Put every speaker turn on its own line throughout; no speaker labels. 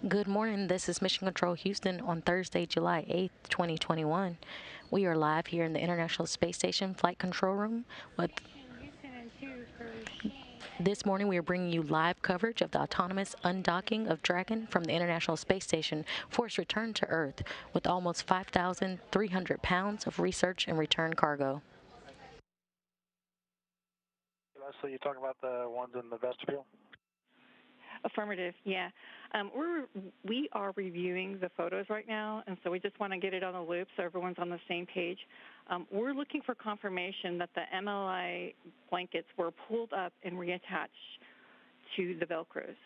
Good morning. This is Mission Control Houston on Thursday, July 8th, 2021. We are live here in the International Space Station Flight Control Room. With this morning, we are bringing you live coverage of the autonomous undocking of Dragon from the International Space Station for its return to Earth with almost 5,300 pounds of research and return cargo.
Leslie, you talking about the ones in the vestibule?
Affirmative, yeah. We are reviewing the photos right now, and so we just want to get it on the loop so everyone's on the same page. We're looking for confirmation that the MLI blankets were pulled up and reattached to the Velcros.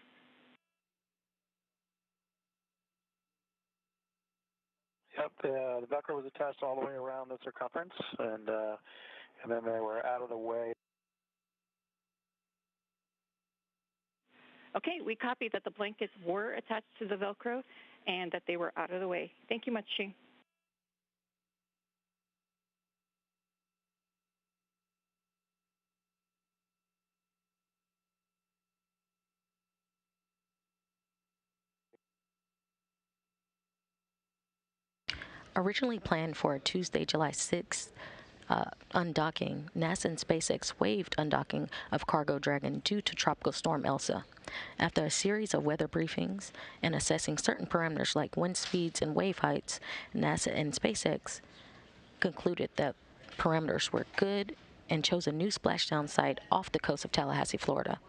Yep, the Velcro was attached all the way around the circumference, and then they were out of the way.
Okay, we copied that the blankets were attached to the Velcro and that they were out of the way. Thank you much, Shing.
Originally planned for a Tuesday, July 6th, undocking, NASA and SpaceX waived undocking of Cargo Dragon due to Tropical Storm Elsa. After a series of weather briefings and assessing certain parameters like wind speeds and wave heights, NASA and SpaceX concluded that parameters were good and chose a new splashdown site off the coast of Tallahassee, Florida.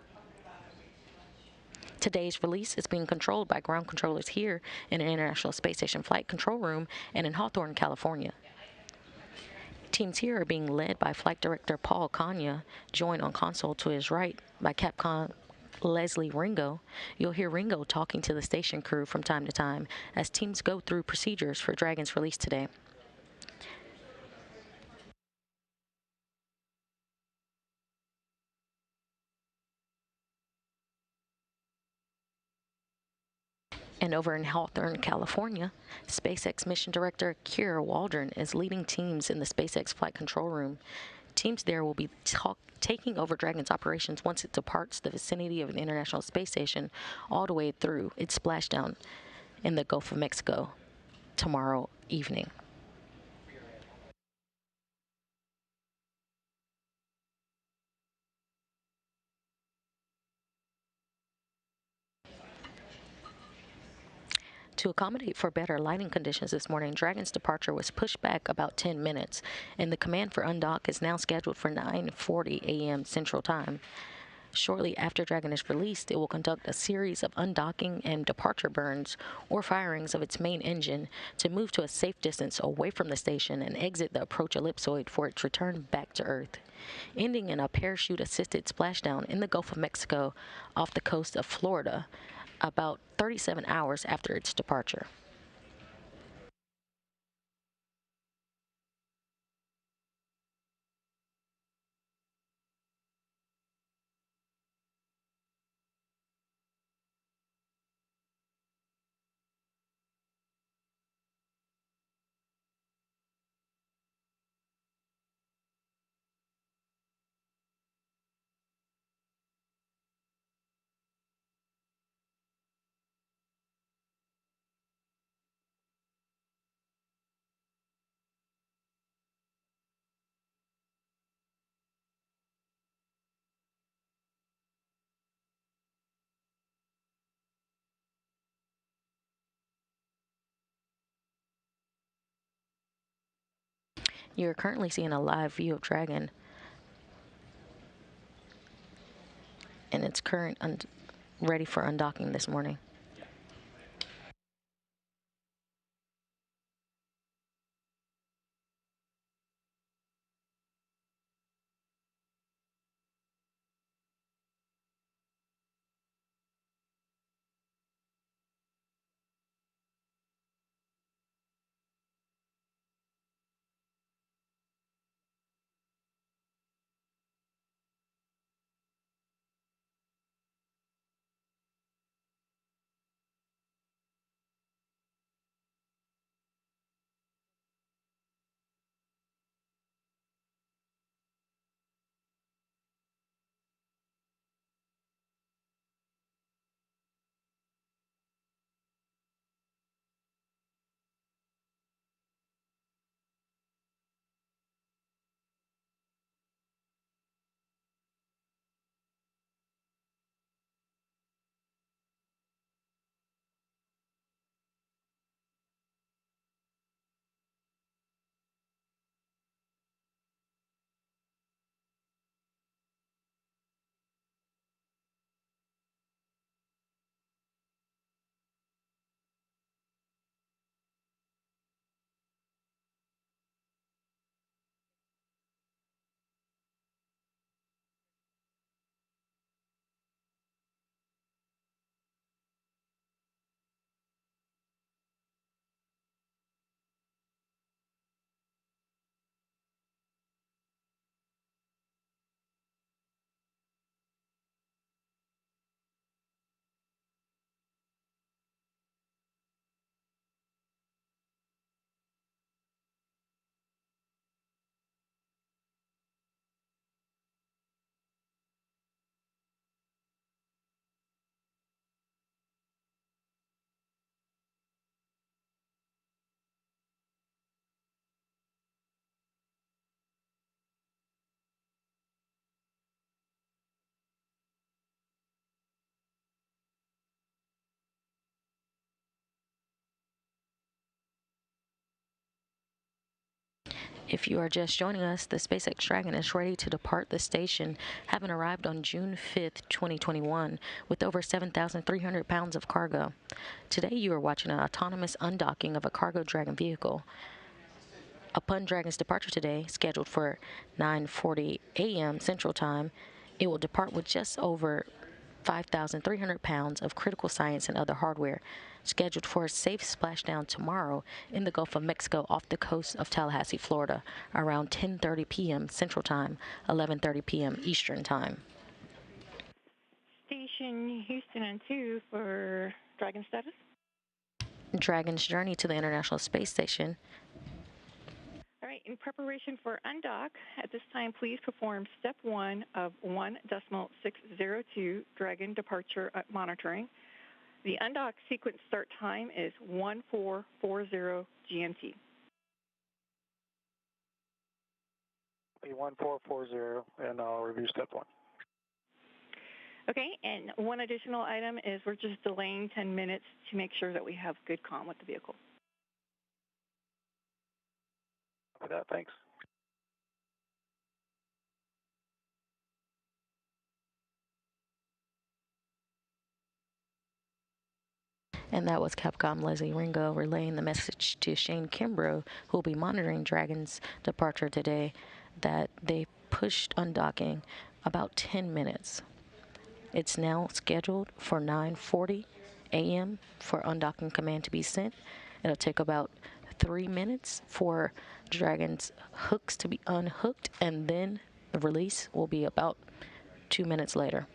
Today's release is being controlled by ground controllers here in the International Space Station Flight Control Room and in Hawthorne, California. Teams here are being led by Flight Director Paul Kanya, joined on console to his right by Capcom Leslie Ringo. You'll hear Ringo talking to the station crew from time to time as teams go through procedures for Dragon's release today. And over in Hawthorne, California, SpaceX Mission Director Kira Waldron is leading teams in the SpaceX Flight Control Room. Teams there will be taking over Dragon's operations once it departs the vicinity of the International Space Station all the way through its splashdown in the Gulf of Mexico tomorrow evening. To accommodate for better lighting conditions this morning, Dragon's departure was pushed back about 10 minutes, and the command for undock is now scheduled for 9:40 a.m. Central Time. Shortly after Dragon is released, it will conduct a series of undocking and departure burns or firings of its main engine to move to a safe distance away from the station and exit the approach ellipsoid for its return back to Earth, ending in a parachute-assisted splashdown in the Gulf of Mexico off the coast of Florida about 37 hours after its departure. You're currently seeing a live view of Dragon in its current ready for undocking this morning. If you are just joining us, the SpaceX Dragon is ready to depart the station, having arrived on June 5th, 2021, with over 7,300 pounds of cargo. Today, you are watching an autonomous undocking of a cargo Dragon vehicle. Upon Dragon's departure today, scheduled for 9:40 a.m. Central Time, it will depart with just over 5,300 pounds of critical science and other hardware, scheduled for a safe splashdown tomorrow in the Gulf of Mexico off the coast of Tallahassee, Florida, around 10:30 p.m. Central Time, 11:30 p.m. Eastern Time.
Station Houston and 2 for Dragon status.
Dragon's journey to the International Space Station.
All right, in preparation for undock, at this time, please perform step 1 of 1.602 Dragon departure monitoring. The undock sequence start time is 1440 GMT.
1440, and I'll review step 1.
Okay, and one additional item is we're just delaying 10 minutes to make sure that we have good comm with the vehicle.
With that, thanks.
And that was Capcom Leslie Ringo relaying the message to Shane Kimbrough, who will be monitoring Dragon's departure today, that they pushed undocking about 10 minutes. It's now scheduled for 9:40 a.m. for undocking command to be sent. It'll take about 3 minutes for Dragon's hooks to be unhooked, and then the release will be about 2 minutes later.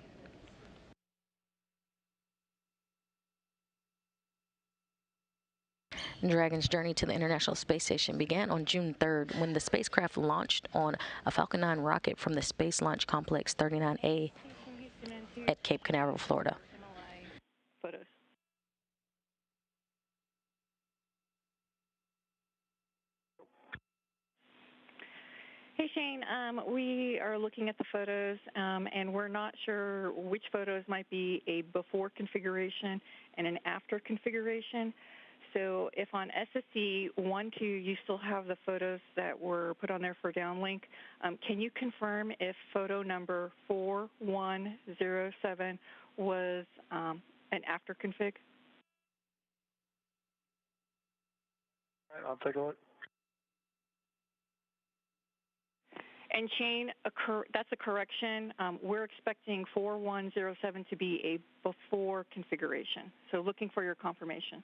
Dragon's journey to the International Space Station began on June 3rd when the spacecraft launched on a Falcon 9 rocket from the Space Launch Complex 39A at Cape Canaveral, Florida.
Photos. Hey, Shane, we are looking at the photos, and we're not sure which photos might be a before configuration and an after configuration. So if on SSC 1.2 you still have the photos that were put on there for downlink, can you confirm if photo number 4107 was an after config?
All right, I'll take a look.
And Shane, that's a correction. We're expecting 4107 to be a before configuration. So looking for your confirmation.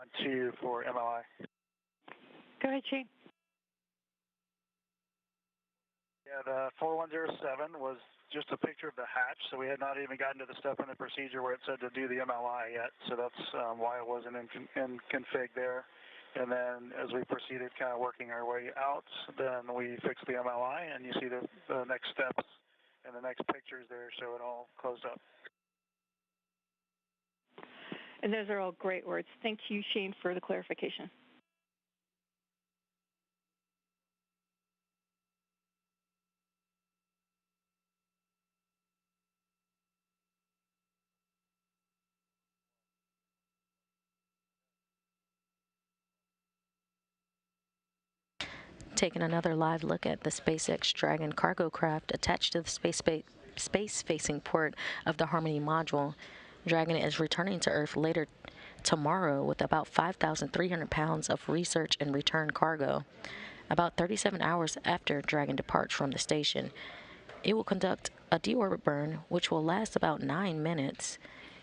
On 2 for MLI.
Go ahead, Shane.
Yeah, the 4107 was just a picture of the hatch, so we had not even gotten to the step in the procedure where it said to do the MLI yet, so that's why it wasn't in config there. And then as we proceeded kind of working our way out, then we fixed the MLI, and you see the next steps and the next pictures there show it all closed up.
And those are all great words. Thank you, Shane, for the clarification.
Taking another live look at the SpaceX Dragon cargo craft attached to the space-facing port of the Harmony module. Dragon is returning to Earth later tomorrow with about 5,300 pounds of research and return cargo. About 37 hours after Dragon departs from the station, it will conduct a deorbit burn, which will last about 9 minutes.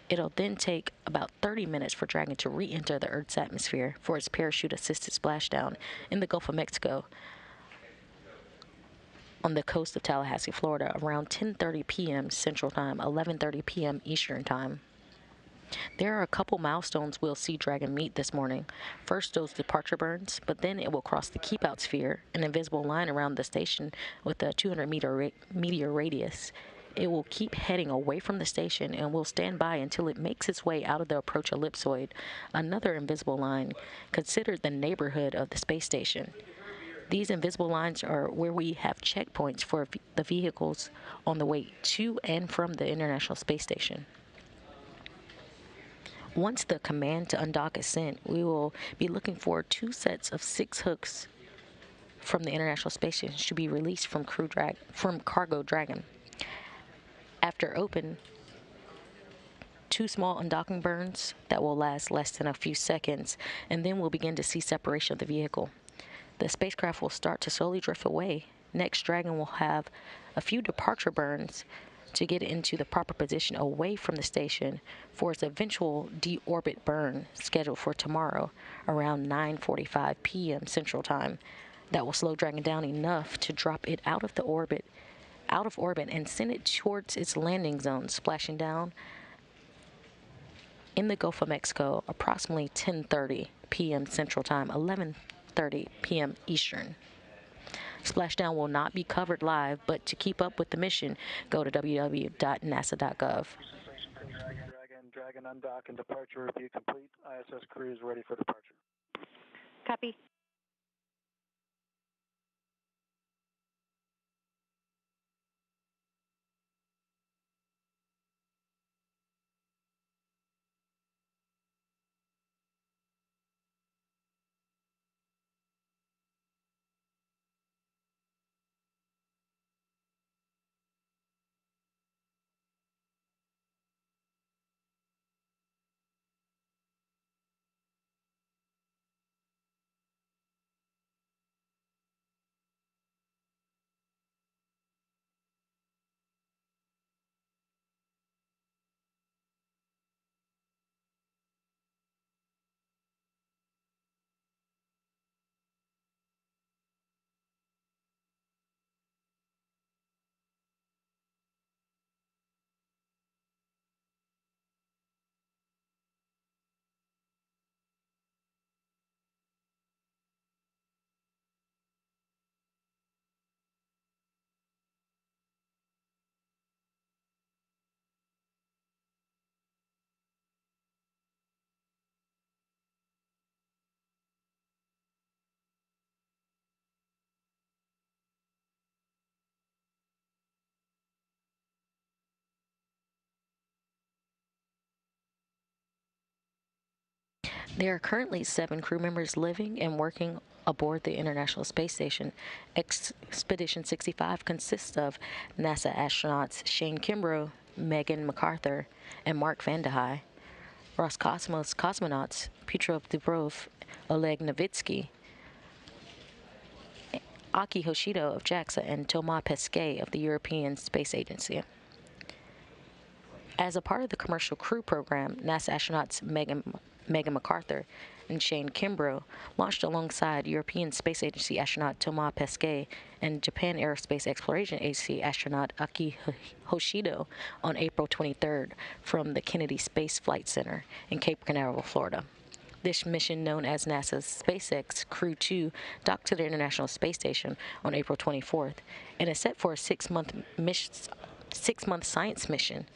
It'll then take about 30 minutes for Dragon to re enter the Earth's atmosphere for its parachute assisted splashdown in the Gulf of Mexico on the coast of Tallahassee, Florida, around 10:30 p.m. Central Time, 11:30 p.m. Eastern Time. There are a couple milestones we'll see Dragon meet this morning. First, those departure burns, but then it will cross the keep out sphere, an invisible line around the station with a 200-meter radius. It will keep heading away from the station and will stand by until it makes its way out of the approach ellipsoid, another invisible line considered the neighborhood of the space station. These invisible lines are where we have checkpoints for the vehicles on the way to and from the International Space Station. Once the command to undock is sent, we will be looking for 2 sets of 6 hooks from the International Space Station to be released from Cargo Dragon. After open, 2 small undocking burns that will last less than a few seconds, and then we'll begin to see separation of the vehicle. The spacecraft will start to slowly drift away. Next, Dragon will have a few departure burns to get into the proper position away from the station for its eventual deorbit burn scheduled for tomorrow around 9:45 p.m. Central Time. That will slow Dragon down enough to drop it out of orbit and send it towards its landing zone, splashing down in the Gulf of Mexico approximately 10:30 p.m. Central Time, 11:30 p.m. Eastern. Splashdown will not be covered live, but to keep up with the mission, go to www.nasa.gov.
Dragon undock and departure review complete. ISS crew is ready for departure.
Copy.
There are currently 7 crew members living and working aboard the International Space Station. Expedition 65 consists of NASA astronauts Shane Kimbrough, Megan MacArthur, and Mark Vande Hei, Roscosmos cosmonauts Petrov Dubrov, Oleg Novitsky, Aki Hoshido of JAXA, and Thomas Pesquet of the European Space Agency. As a part of the commercial crew program, NASA astronauts Megan MacArthur and Shane Kimbrough launched alongside European Space Agency astronaut Thomas Pesquet and Japan Aerospace Exploration Agency astronaut Aki Hoshido on April 23rd from the Kennedy Space Flight Center in Cape Canaveral, Florida. This mission, known as NASA's SpaceX CRS-22, docked to the International Space Station on April 24th and is set for a 6-month science mission.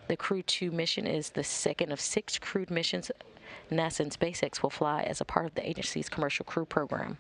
The Crew-2 mission is the second of 6 crewed missions NASA and SpaceX will fly as a part of the agency's commercial crew program.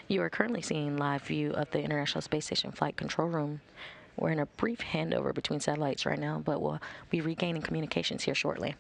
You are currently seeing live view of the International Space Station Flight Control Room. We're in a brief handover between satellites right now, but we'll be regaining communications here shortly.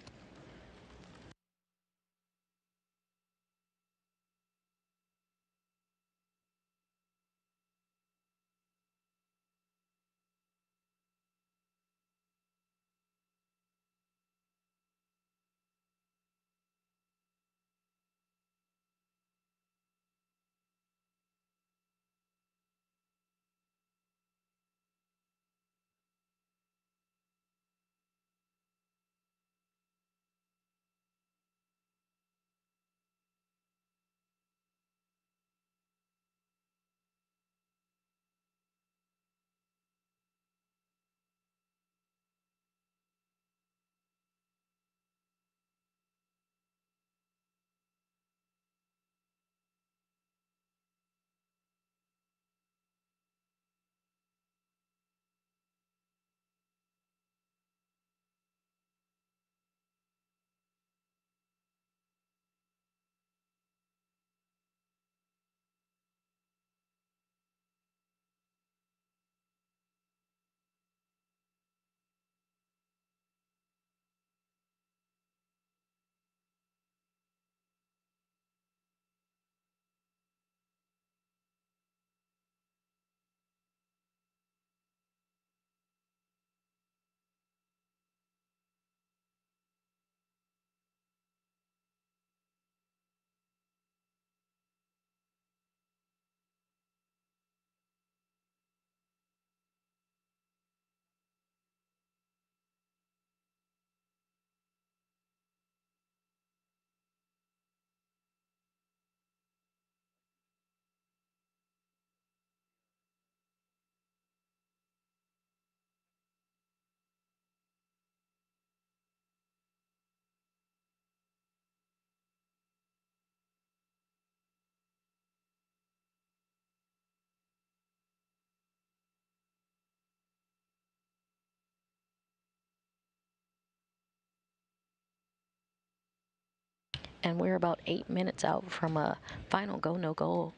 And we're about 8 minutes out from a final go no go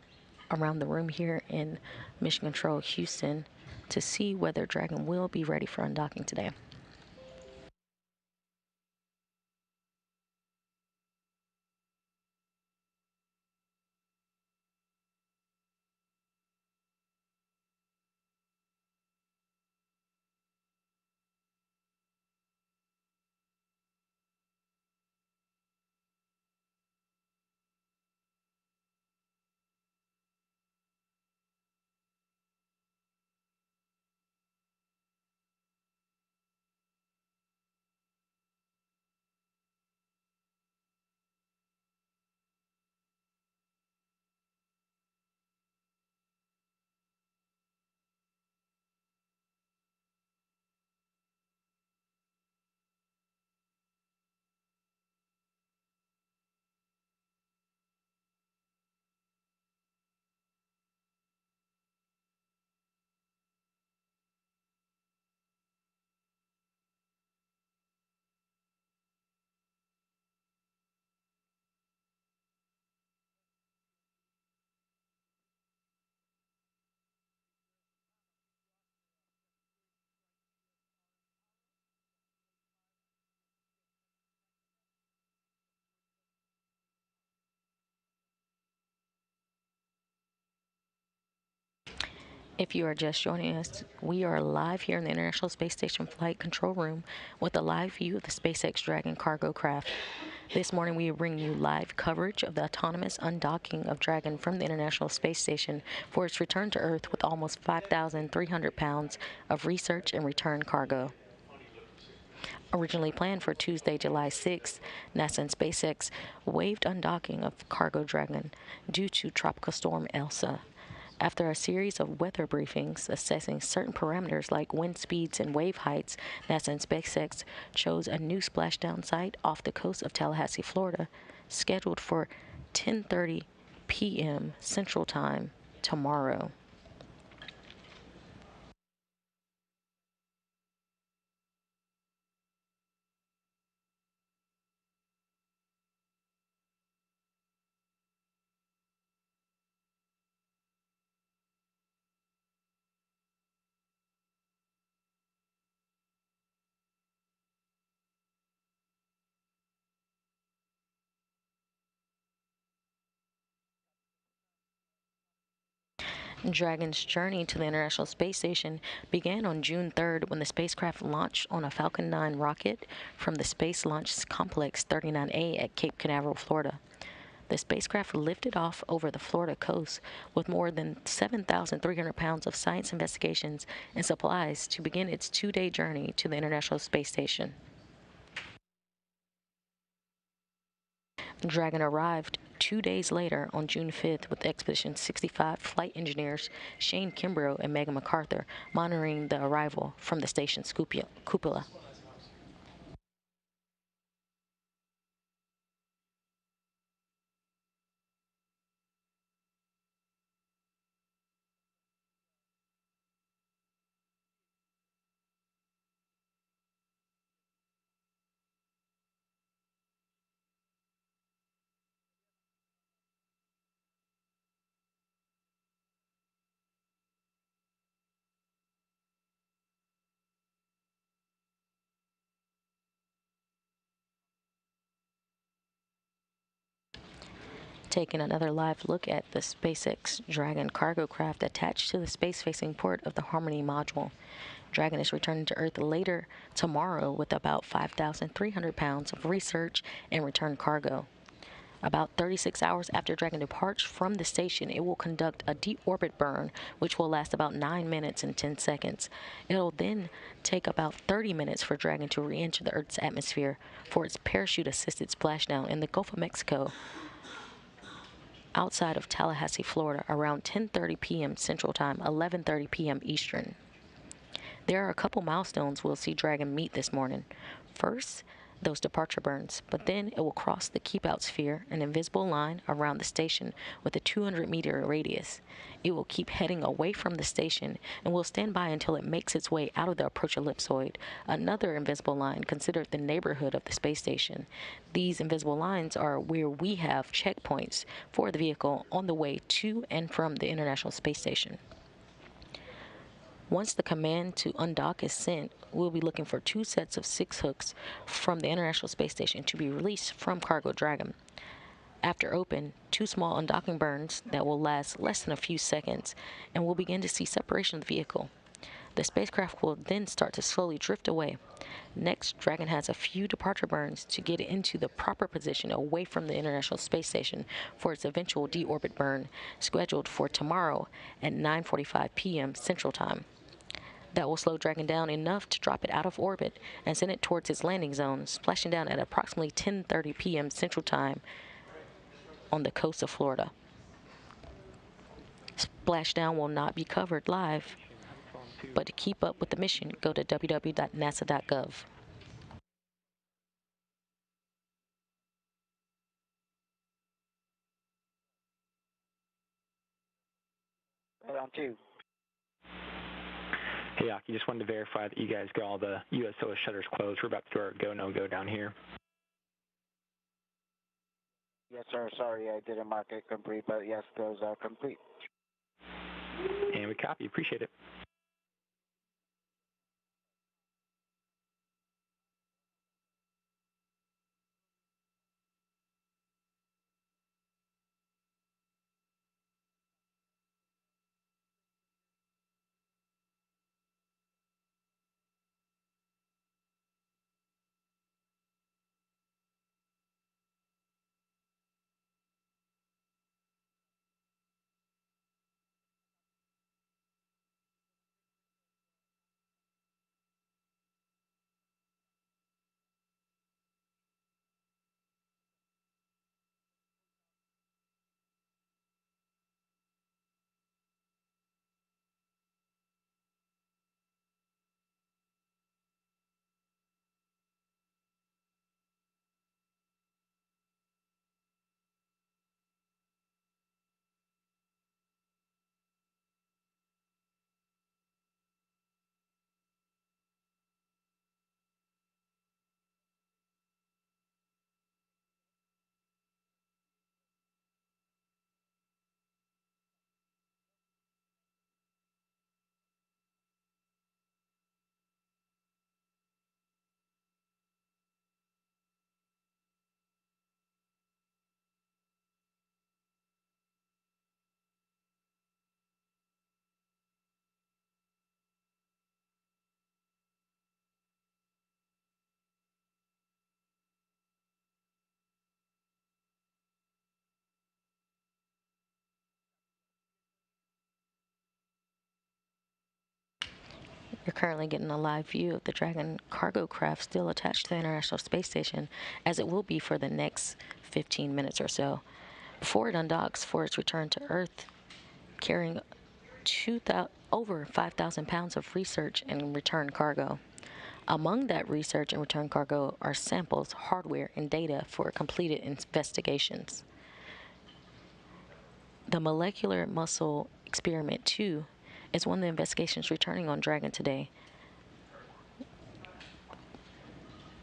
around the room here in Mission Control Houston to see whether Dragon will be ready for undocking today. If you are just joining us, we are live here in the International Space Station Flight Control Room with a live view of the SpaceX Dragon cargo craft. This morning, we bring you live coverage of the autonomous undocking of Dragon from the International Space Station for its return to Earth with almost 5,300 pounds of research and return cargo. Originally planned for Tuesday, July 6th, NASA and SpaceX waived undocking of Cargo Dragon due to Tropical Storm Elsa. After a series of weather briefings assessing certain parameters like wind speeds and wave heights, NASA and SpaceX chose a new splashdown site off the coast of Tallahassee, Florida, scheduled for 10:30 p.m. Central Time tomorrow. Dragon's journey to the International Space Station began on June 3rd when the spacecraft launched on a Falcon 9 rocket from the Space Launch Complex 39A at Cape Canaveral, Florida. The spacecraft lifted off over the Florida coast with more than 7,300 pounds of science investigations and supplies to begin its 2-day journey to the International Space Station. Dragon arrived 2 days later on June 5th with Expedition 65 flight engineers Shane Kimbrough and Megan MacArthur monitoring the arrival from the station's cupola. Taking another live look at the SpaceX Dragon cargo craft attached to the space-facing port of the Harmony module. Dragon is returning to Earth later tomorrow with about 5,300 pounds of research and return cargo. About 36 hours after Dragon departs from the station, it will conduct a deep orbit burn, which will last about 9 minutes and 10 seconds. It'll then take about 30 minutes for Dragon to re-enter the Earth's atmosphere for its parachute-assisted splashdown in the Gulf of Mexico outside of Tallahassee, Florida, around 10:30 p.m. Central Time, 11:30 p.m. Eastern. There are a couple milestones we'll see Dragon meet this morning. First, those departure burns, but then it will cross the keep out sphere, an invisible line around the station with a 200-meter radius. It will keep heading away from the station and will stand by until it makes its way out of the approach ellipsoid, another invisible line considered the neighborhood of the space station. These invisible lines are where we have checkpoints for the vehicle on the way to and from the International Space Station. Once the command to undock is sent, we'll be looking for 2 sets of 6 hooks from the International Space Station to be released from Cargo Dragon. After open, 2 small undocking burns that will last less than a few seconds, and we'll begin to see separation of the vehicle. The spacecraft will then start to slowly drift away. Next, Dragon has a few departure burns to get it into the proper position away from the International Space Station for its eventual deorbit burn, scheduled for tomorrow at 9:45 p.m. Central Time. That will slow Dragon down enough to drop it out of orbit and send it towards its landing zone, splashing down at approximately 10:30 p.m. Central Time on the coast of Florida. Splashdown will not be covered live, but to keep up with the mission, go to www.nasa.gov.
Right on 2.
Hey, Aki, just wanted to verify that you guys got all the USOS shutters closed. We're about to do our go, no-go down here.
Yes, sir. Sorry, I didn't mark it complete, but yes, those are complete.
And we copy. Appreciate it.
You're currently getting a live view of the Dragon cargo craft still attached to the International Space Station, as it will be for the next 15 minutes or so, before it undocks for its return to Earth, carrying over 5,000 pounds of research and return cargo. Among that research and return cargo are samples, hardware, and data for completed investigations. The molecular muscle experiment 2 is one of the investigations returning on Dragon today,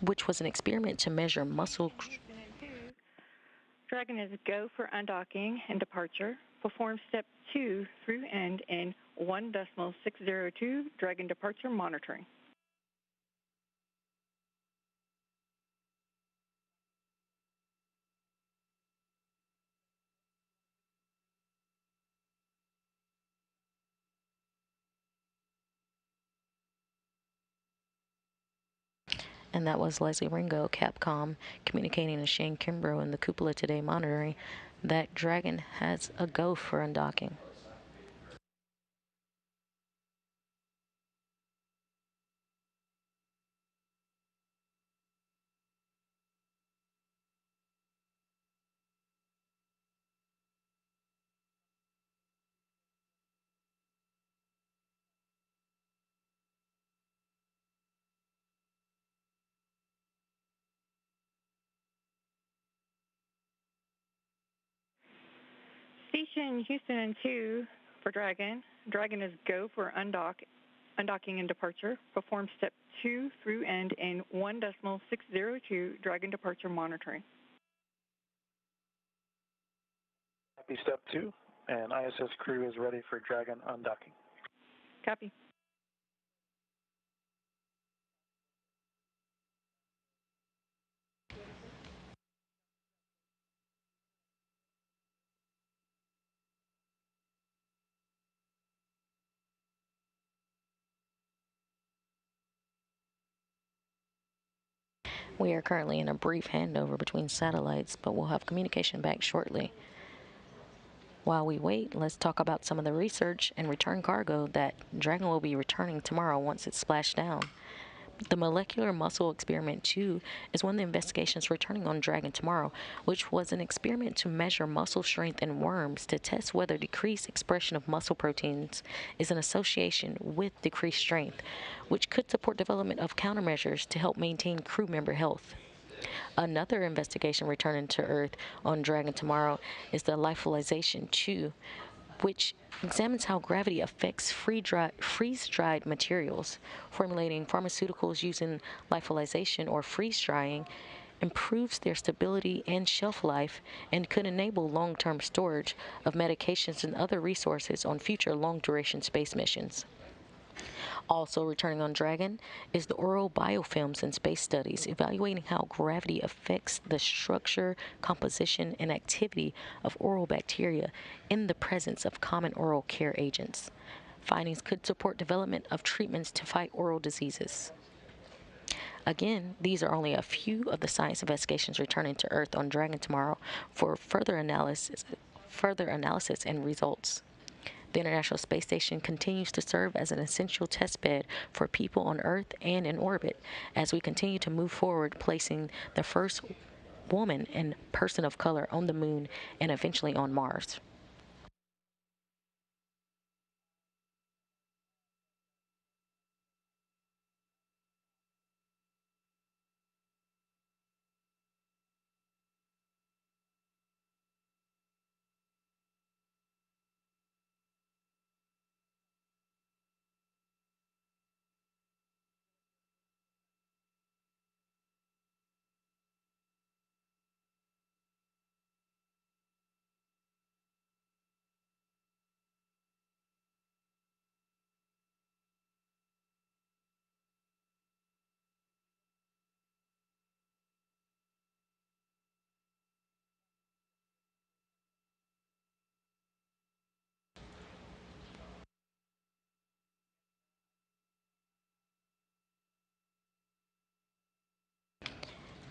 which was an experiment to measure muscle.
Dragon is go for undocking and departure. Perform step 2 through end in 1.602 Dragon departure monitoring.
And that was Leslie Ringo, Capcom, communicating to Shane Kimbrough in the Cupola Today monitoring that Dragon has a go for undocking.
Station Houston and 2 for Dragon. Dragon is go for undocking and departure. Perform step 2 through end in 1.602 Dragon departure monitoring.
Copy step 2, and ISS crew is ready for Dragon undocking.
Copy.
We are currently in a brief handover between satellites, but we'll have communication back shortly. While we wait, let's talk about some of the research and return cargo that Dragon will be returning tomorrow once it's splashed down. The molecular muscle experiment 2 is one of the investigations returning on Dragon tomorrow, which was an experiment to measure muscle strength in worms to test whether decreased expression of muscle proteins is an association with decreased strength, which could support development of countermeasures to help maintain crew member health. Another investigation returning to Earth on Dragon tomorrow is the lyophilization 2, which examines how gravity affects freeze-dried materials. Formulating pharmaceuticals using lyophilization or freeze-drying improves their stability and shelf life and could enable long-term storage of medications and other resources on future long-duration space missions. Also returning on Dragon is the oral biofilms in space studies, evaluating how gravity affects the structure, composition, and activity of oral bacteria in the presence of common oral care agents. Findings could support development of treatments to fight oral diseases. Again, these are only a few of the science investigations returning to Earth on Dragon tomorrow for further analysis and results. The International Space Station continues to serve as an essential testbed for people on Earth and in orbit as we continue to move forward, placing the first woman and person of color on the moon and eventually on Mars.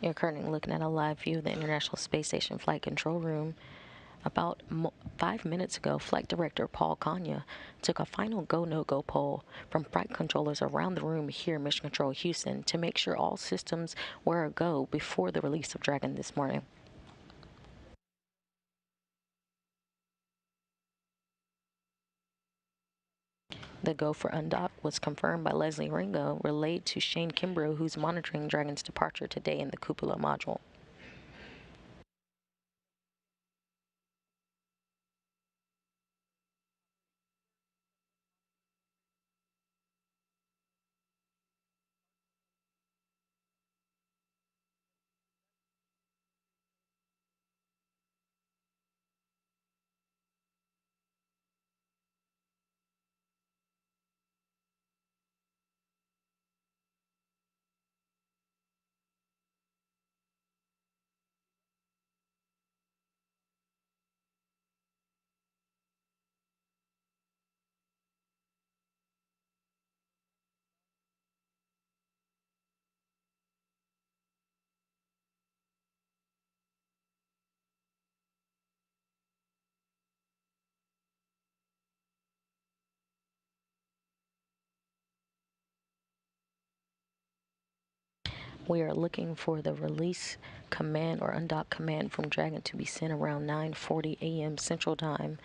You're currently looking at a live view of the International Space Station Flight Control Room, About 5 minutes ago, Flight Director Paul Kanya took a final go-no-go poll from flight controllers around the room here in Mission Control Houston to make sure all systems were a go before the release of Dragon this morning. The go for undock was confirmed by Leslie Ringo, relayed to Shane Kimbrough, who's monitoring Dragon's departure today in the cupola module. We are looking for the release command or undock command from Dragon to be sent around 9:40 a.m. Central Time.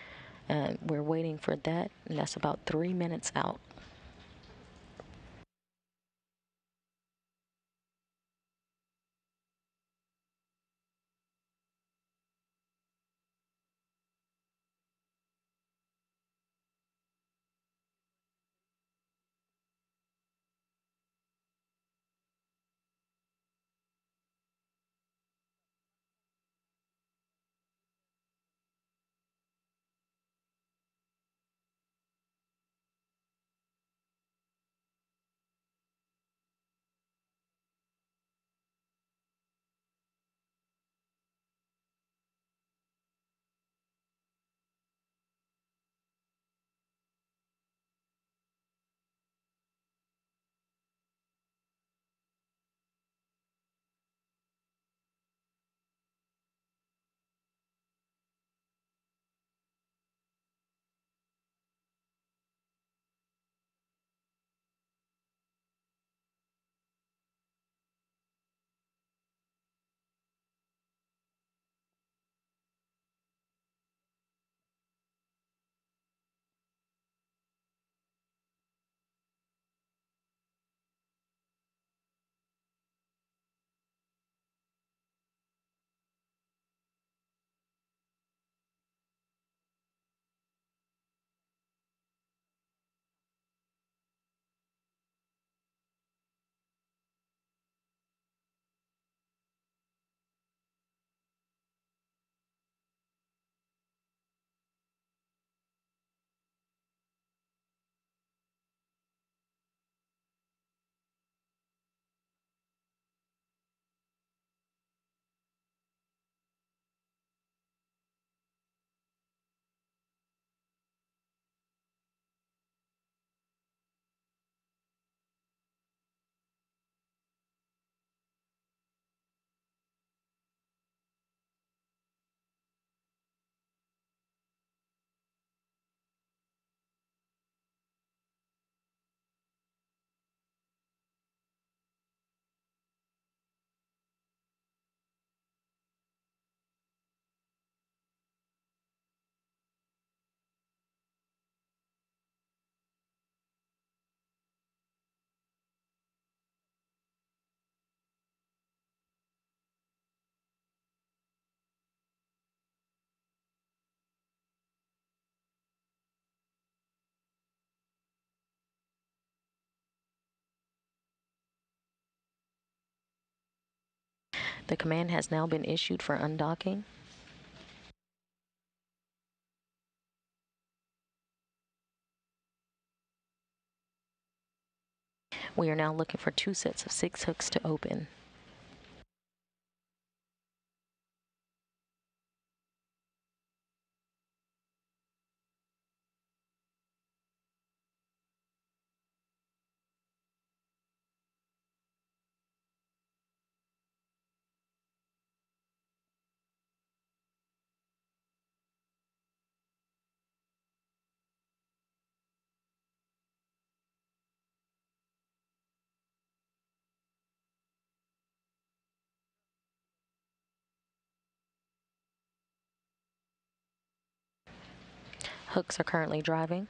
And we're waiting for that, and that's about 3 minutes out. The command has now been issued for undocking. We are now looking for 2 sets of 6 hooks to open. Hooks are currently driving.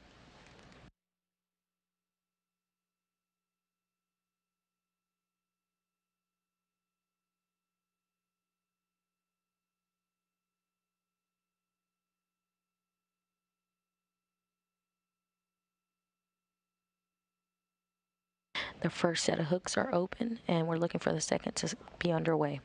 The first set of hooks are open, and we're looking for the second to be underway.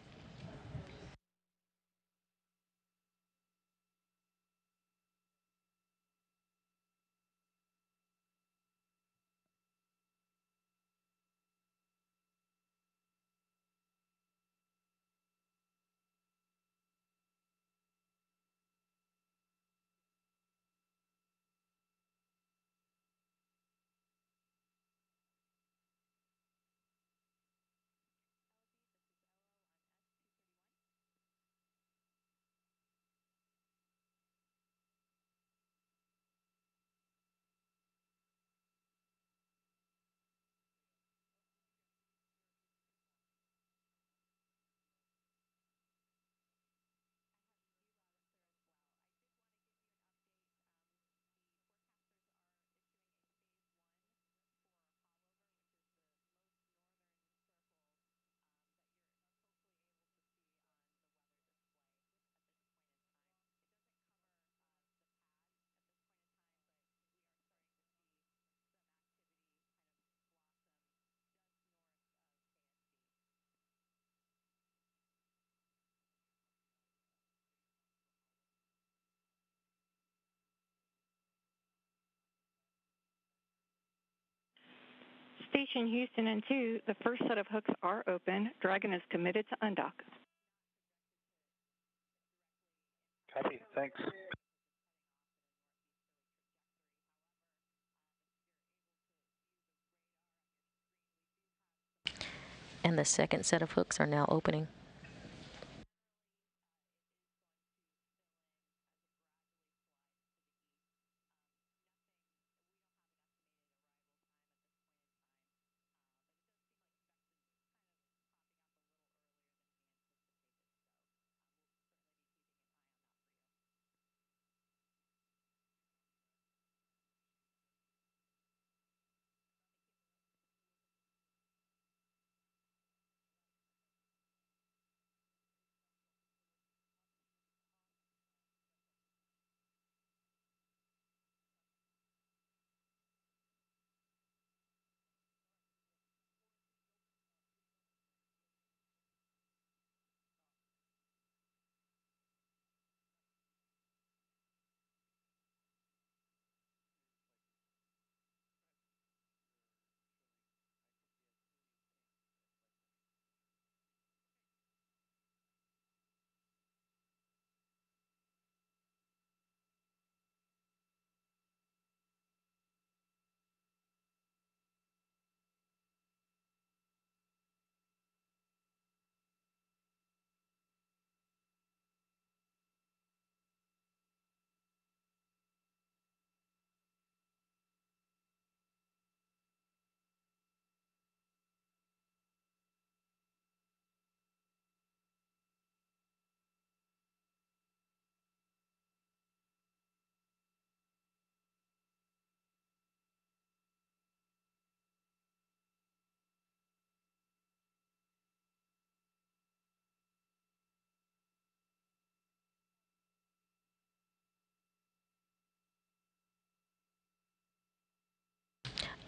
Station Houston and 2, the first set of hooks are open. Dragon is committed to undock.
Copy. Thanks.
And the second set of hooks are now opening.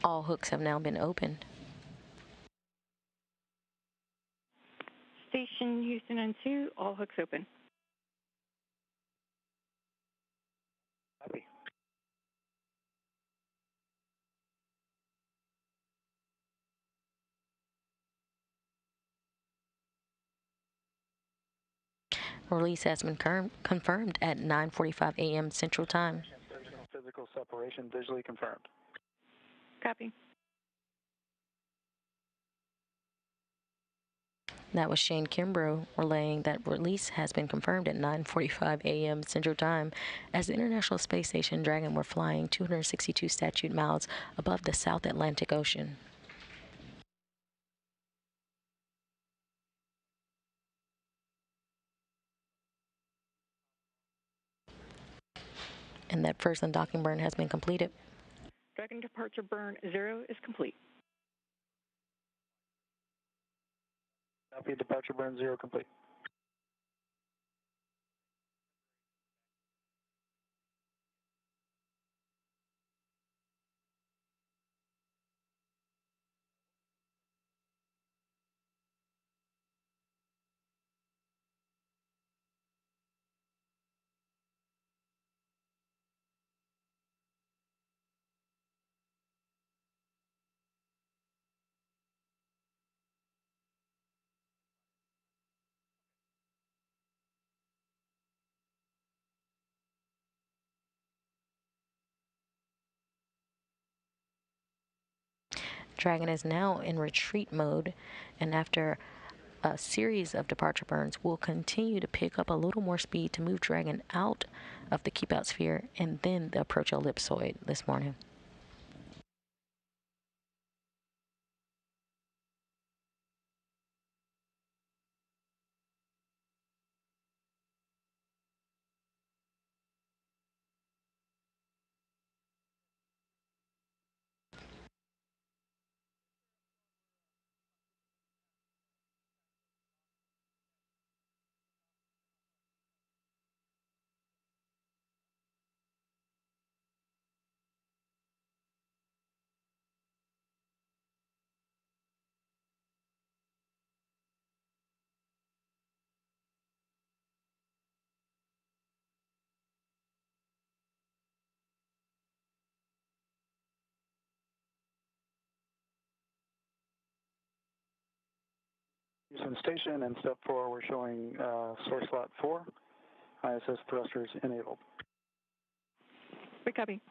All hooks have now been opened.
Station Houston and 2, all hooks open.
Copy.
Release has been confirmed at 9:45 a.m. Central Time.
Physical separation visually confirmed.
Copy.
That was Shane Kimbrough relaying that release has been confirmed at 9:45 a.m. Central Time as the International Space Station Dragon were flying 262 statute miles above the South Atlantic Ocean. And that first undocking burn has been completed.
Dragon departure burn 0 is complete.
Copy, departure burn 0 complete.
Dragon is now in retreat mode, and after a series of departure burns, we'll continue to pick up a little more speed to move Dragon out of the keep out sphere and then the approach ellipsoid this morning.
Houston Station, and step 4, we're showing source slot 4, ISS thrusters enabled.
We copy.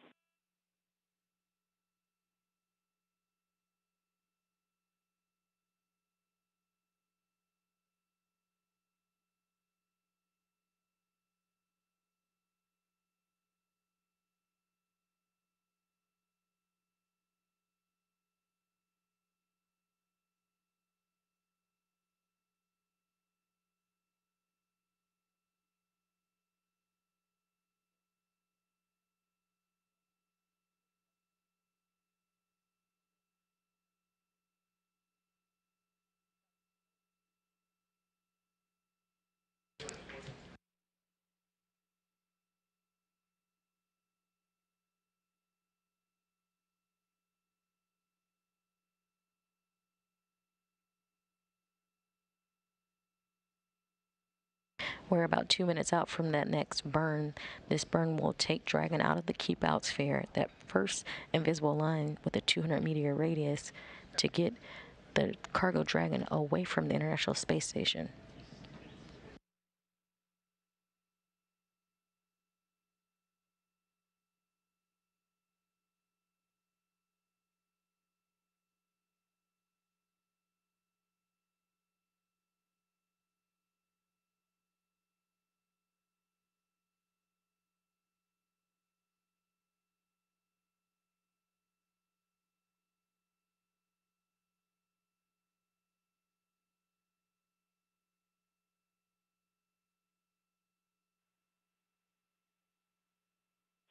We're about 2 minutes out from that next burn. This burn will take Dragon out of the keep out sphere, that first invisible line with a 200 meter radius, to get the cargo Dragon away from the International Space Station.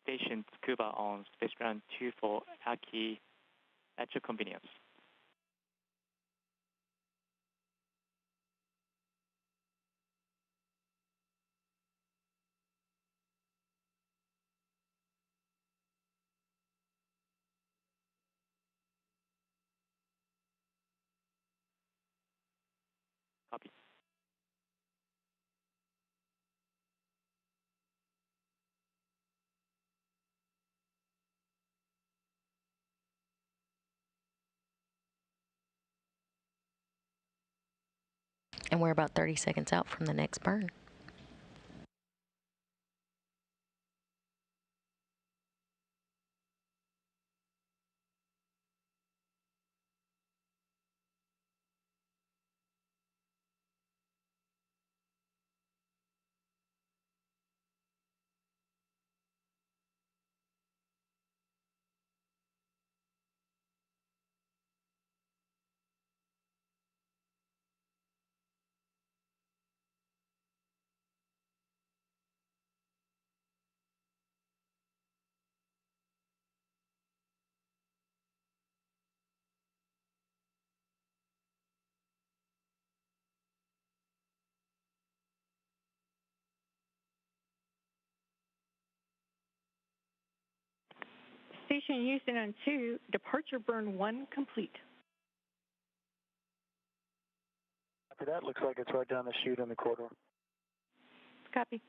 Station Tsukuba on Space Ground 2 for Aki at your convenience. Copy.
And we're about 30 seconds out from the next burn.
Station Houston on 2, departure burn 1 complete.
After that, looks like it's right down the chute in the corridor.
Copy.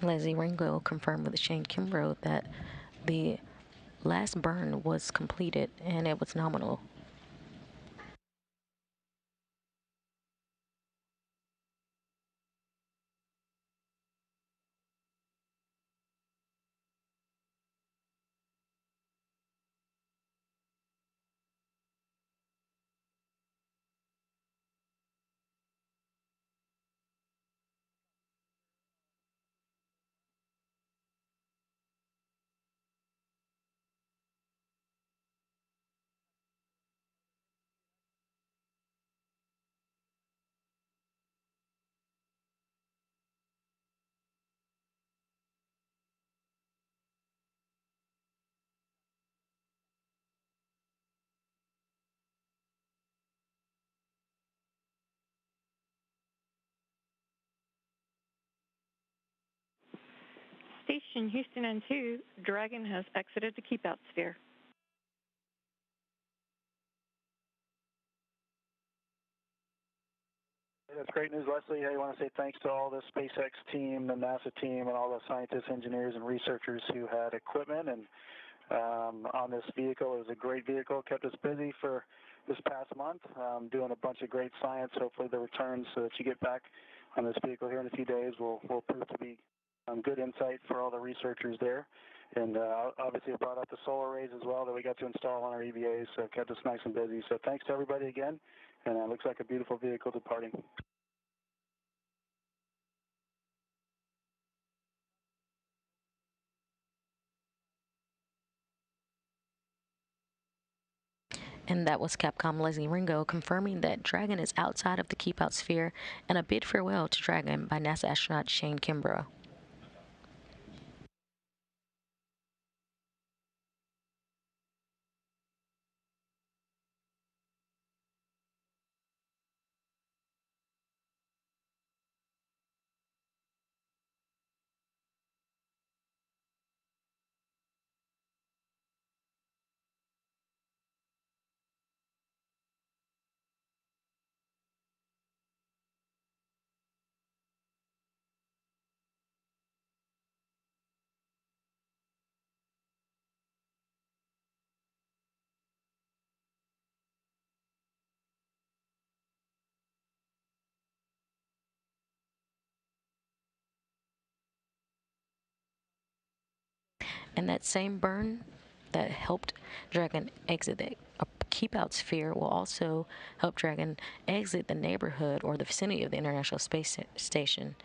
Leslie Ringo confirmed with Shane Kimbrough that the last burn was completed and it was nominal.
Station Houston on 2, Dragon has exited the keep out sphere.
That's great news, Leslie. Hey, I want to say thanks to all the SpaceX team, the NASA team, and all the scientists, engineers, and researchers who had equipment and on this vehicle. It was a great vehicle, kept us busy for this past month, doing a bunch of great science. Hopefully the returns that you get back on this vehicle here in a few days will prove to be good insight for all the researchers there. And obviously it brought out the solar arrays as well that we got to install on our EVAs, so it kept us nice and busy. So thanks to everybody again, and it looks like a beautiful vehicle departing.
And that was Capcom Leslie Ringo confirming that Dragon is outside of the keep out sphere and a bid farewell to Dragon by NASA astronaut Shane Kimbrough. And that same burn that helped Dragon exit the keep out sphere will also help Dragon exit the neighborhood or the vicinity of the International Space Station.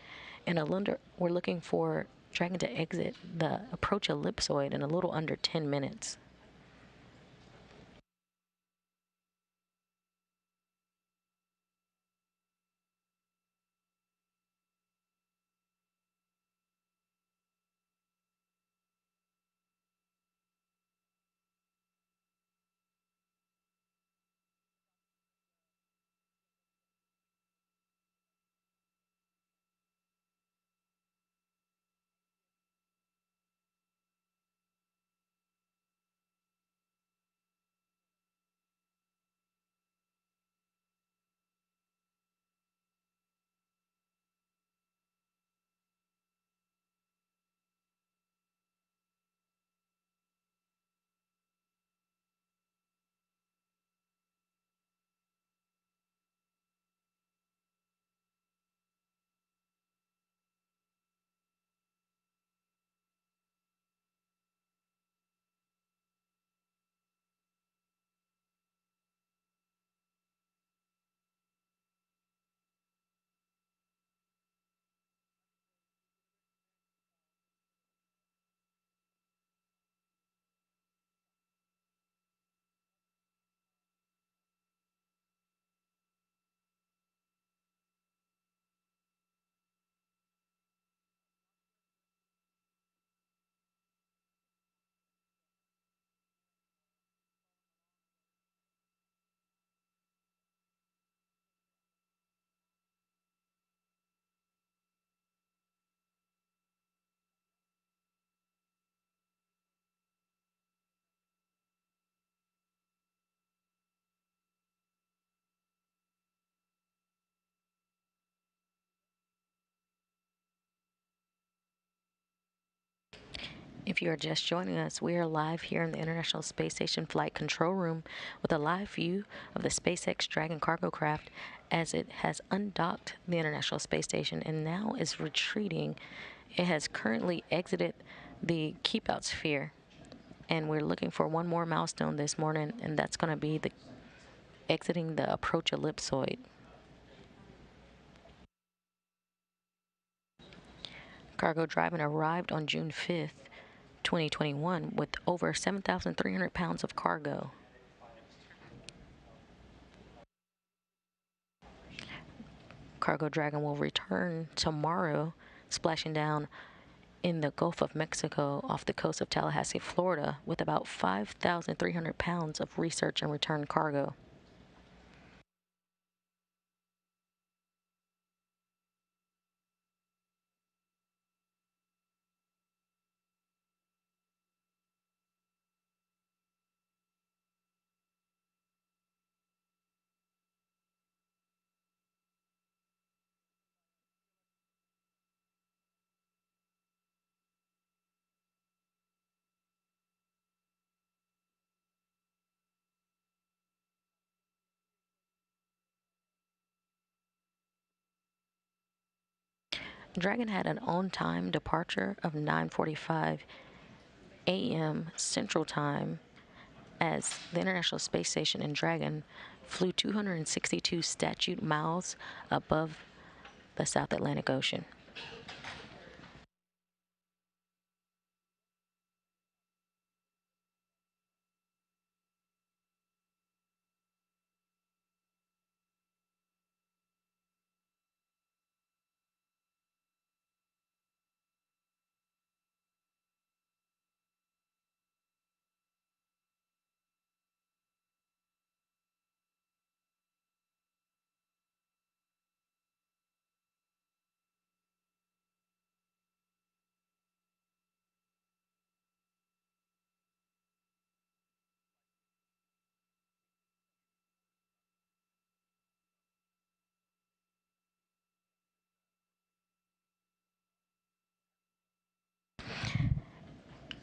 And we're looking for Dragon to exit the approach ellipsoid in a little under 10 minutes. If you are just joining us, we are live here in the International Space Station Flight Control Room with a live view of the SpaceX Dragon cargo craft as it has undocked the International Space Station and now is retreating. It has currently exited the keep out sphere, and we're looking for one more milestone this morning, and that's going to be the exiting the approach ellipsoid. Cargo Dragon arrived on June 5th, 2021 with over 7,300 pounds of cargo. Cargo Dragon will return tomorrow, splashing down in the Gulf of Mexico off the coast of Tallahassee, Florida, with about 5,300 pounds of research and return cargo. Dragon had an on-time departure of 9:45 a.m. Central Time as the International Space Station and Dragon flew 262 statute miles above the South Atlantic Ocean.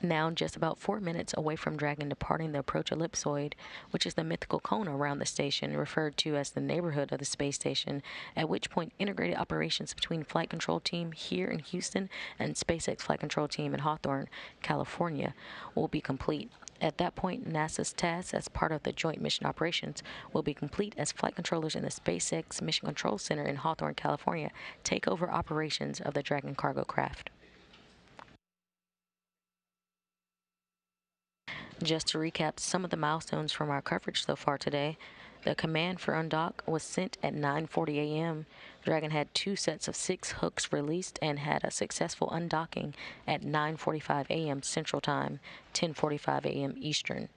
Now just about 4 minutes away from Dragon departing the approach ellipsoid, which is the mythical cone around the station, referred to as the neighborhood of the space station, at which point integrated operations between Flight Control Team here in Houston and SpaceX Flight Control Team in Hawthorne, California, will be complete. At that point, NASA's tasks as part of the joint mission operations will be complete as flight controllers in the SpaceX Mission Control Center in Hawthorne, California, take over operations of the Dragon cargo craft. Just to recap some of the milestones from our coverage so far today, the command for undock was sent at 9:40 a.m. Dragon had 2 sets of 6 hooks released and had a successful undocking at 9:45 a.m. Central Time, 10:45 a.m. Eastern.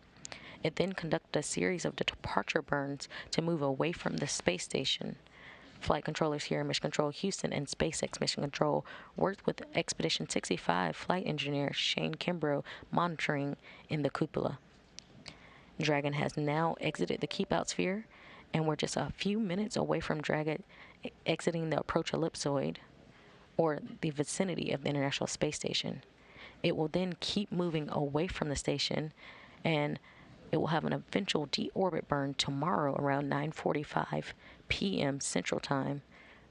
It then conducted a series of departure burns to move away from the space station. Flight controllers here in Mission Control Houston and SpaceX Mission Control worked with Expedition 65 flight engineer Shane Kimbrough monitoring in the cupola. Dragon has now exited the keep out sphere, and we're just a few minutes away from Dragon exiting the approach ellipsoid, or the vicinity of the International Space Station. It will then keep moving away from the station, and it will have an eventual deorbit burn tomorrow around 9:45 p.m. Central Time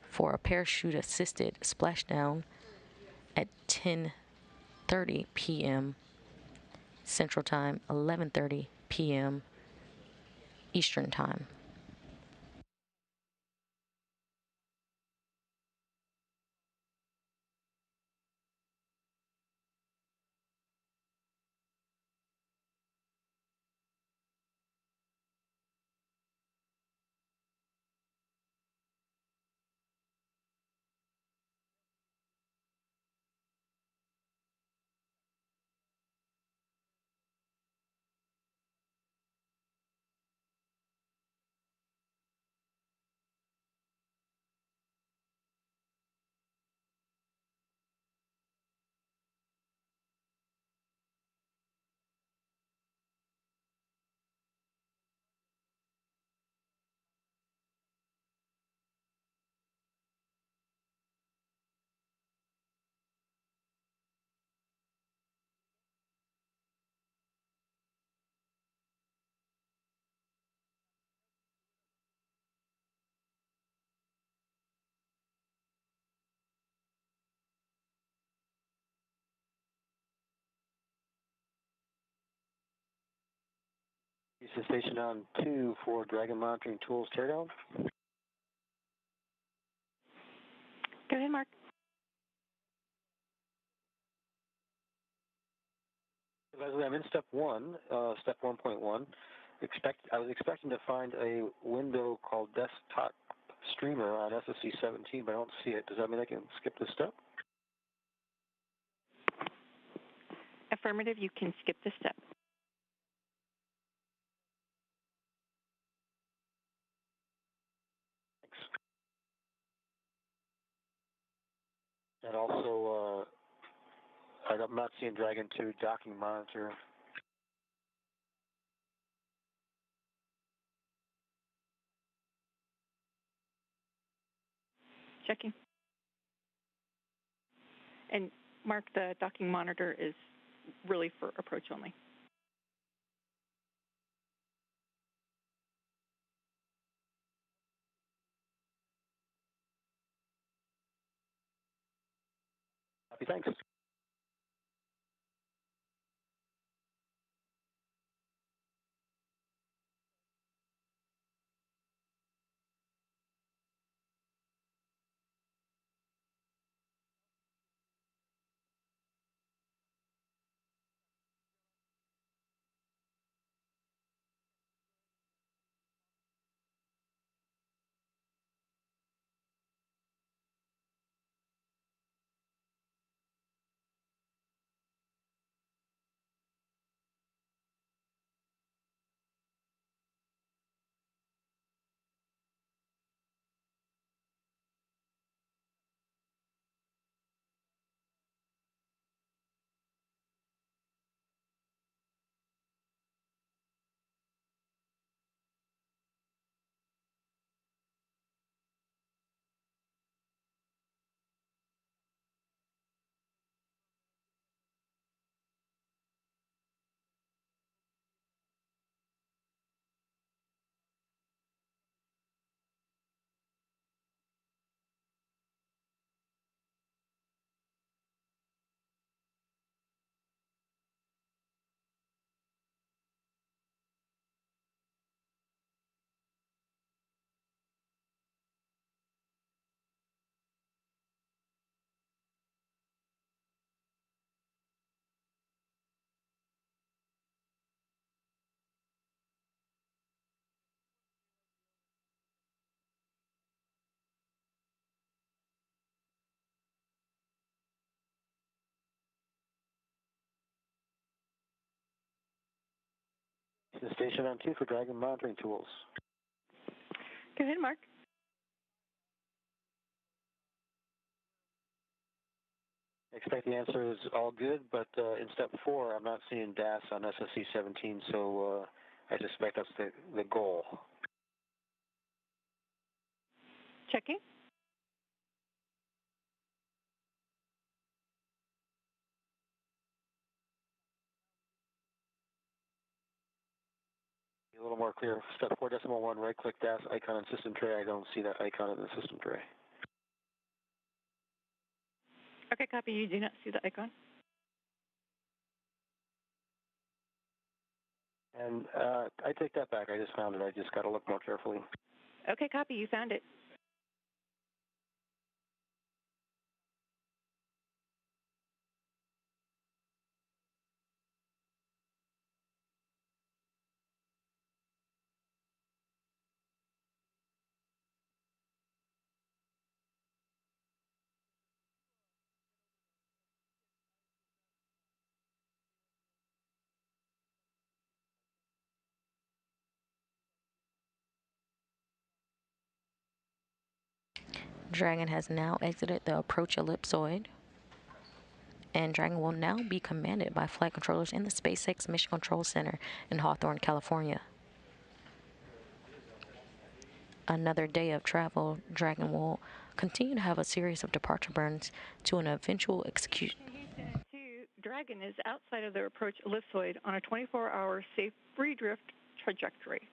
for a parachute-assisted splashdown at 10:30 p.m. Central Time, 11:30 p.m. Eastern Time.
Houston Station on 2 for Dragon Monitoring Tools teardown.
Go ahead, Mark.
Leslie, I'm in step 1, step 1.1. I was expecting to find a window called Desktop Streamer on SSC 17, but I don't see it. Does that mean I can skip this step?
Affirmative, you can skip this step.
Thanks. And also, I'm not seeing Dragon 2 docking monitor.
Checking. And Mark, the docking monitor is really for approach only.
Happy, thanks. Houston Station on 2 for Dragon Monitoring Tools.
Go ahead, Mark.
I expect the answer is all good, but in step 4, I'm not seeing DAS on SSC 17, so I suspect that's the goal.
Checking.
A little more clear. Step 4.1, right-click DAS icon on system tray. I don't see that icon in the system tray.
Okay, copy. You do not see the icon.
And I take that back. I just found it. I just got to look more carefully.
Okay, copy. You found it.
Dragon has now exited the approach ellipsoid, and Dragon will now be commanded by flight controllers in the SpaceX Mission Control Center in Hawthorne, California. Another day of travel, Dragon will continue to have a series of departure burns to an eventual execution.
Dragon is outside of the approach ellipsoid on a 24-hour safe free drift trajectory.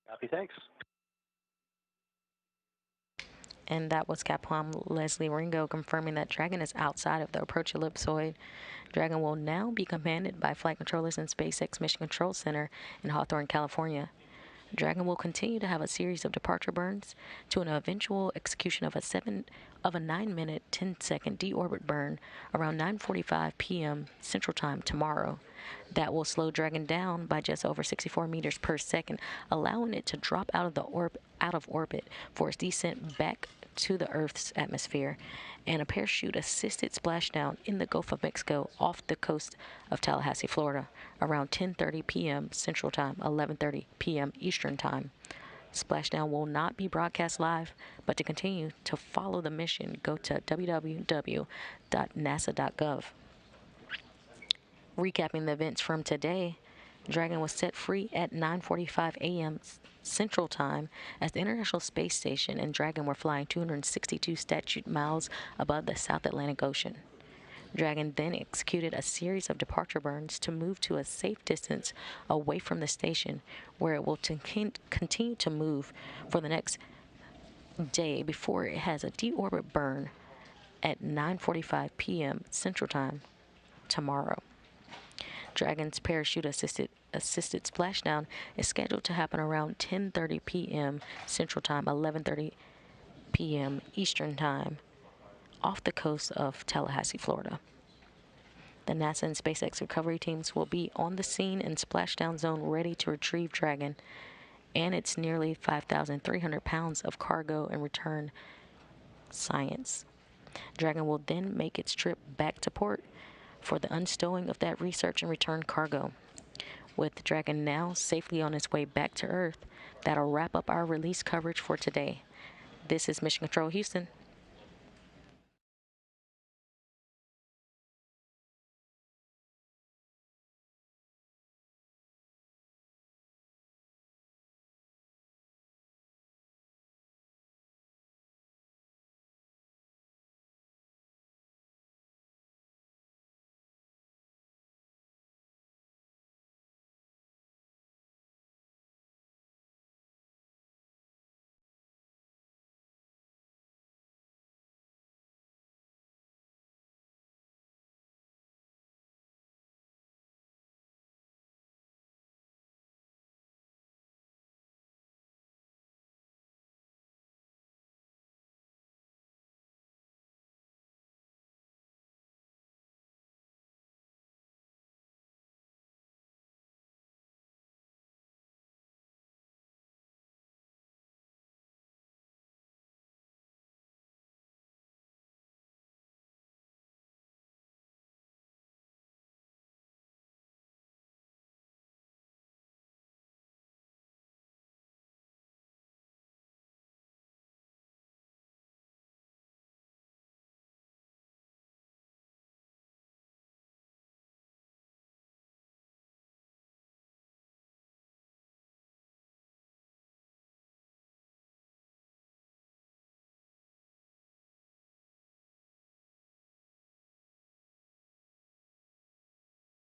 Copy, thanks.
And that was Capcom Leslie Ringo confirming that Dragon is outside of the approach ellipsoid. Dragon will now be commanded by flight controllers in SpaceX Mission Control Center in Hawthorne, California. Dragon will continue to have a series of departure burns to an eventual execution of a 9-minute, 10-second deorbit burn around 9:45 p.m. Central Time tomorrow. That will slow Dragon down by just over 64 meters per second, allowing it to drop out of orbit for its descent back to the Earth's atmosphere, and a parachute-assisted splashdown in the Gulf of Mexico off the coast of Tallahassee, Florida, around 10:30 p.m. Central Time, 11:30 p.m. Eastern Time. Splashdown will not be broadcast live, but to continue to follow the mission, go to www.nasa.gov. Recapping the events from today, Dragon was set free at 9:45 a.m. Central Time as the International Space Station and Dragon were flying 262 statute miles above the South Atlantic Ocean. Dragon then executed a series of departure burns to move to a safe distance away from the station, where it will continue to move for the next day before it has a deorbit burn at 9:45 p.m. Central Time tomorrow. Dragon's parachute-assisted splashdown is scheduled to happen around 10:30 p.m. Central Time, 11:30 p.m. Eastern Time, off the coast of Tallahassee, Florida. The NASA and SpaceX recovery teams will be on the scene and splashdown zone ready to retrieve Dragon and its nearly 5,300 pounds of cargo and return science. Dragon will then make its trip back to port for the unstowing of that research and return cargo. With Dragon now safely on its way back to Earth, that'll wrap up our release coverage for today. This is Mission Control Houston.